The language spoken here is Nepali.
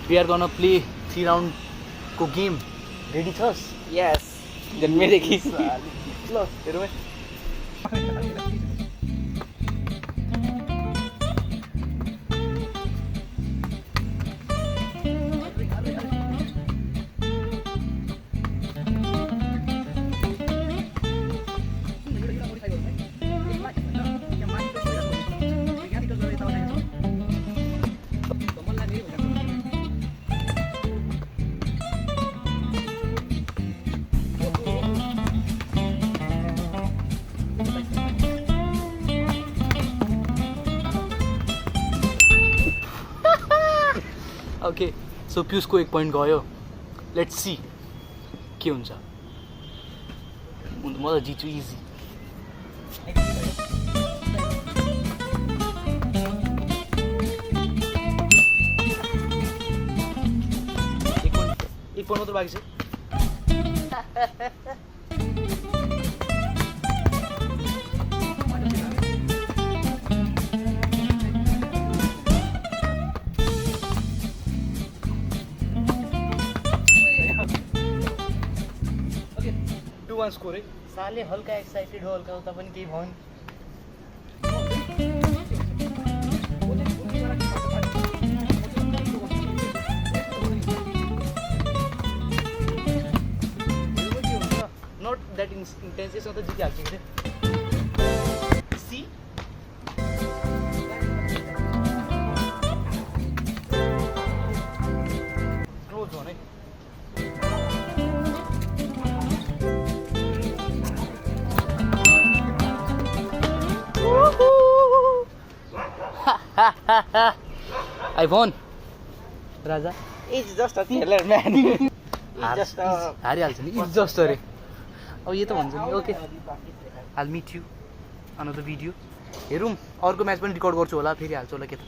We are gonna play 3 round को game. Ready छस्? Yes. जन्मेदेखि ल हेरौँ है. Okay, so पियुषको 1 point गयो. Let's see के हुन्छ. म त जित्छु इजी. एक point मात्र बाँकी छ. स्कोर है. साले हल्का एक्साइटेड हो, हल्का उता पनि केही भयो नि. Not that intense. यसमा त जितिहाल्छ कि. सी क्लोज हो नै. I won. Raja. It's just a thriller, man. It's just a... हारिहाल्छ नि. It's just अरे. अब यो त भन्छ नि. Okay. I'll meet you another video. हेरौँ अर्को म्याच पनि रेकर्ड गर्छु होला, फेरि हाल्छु होला के त.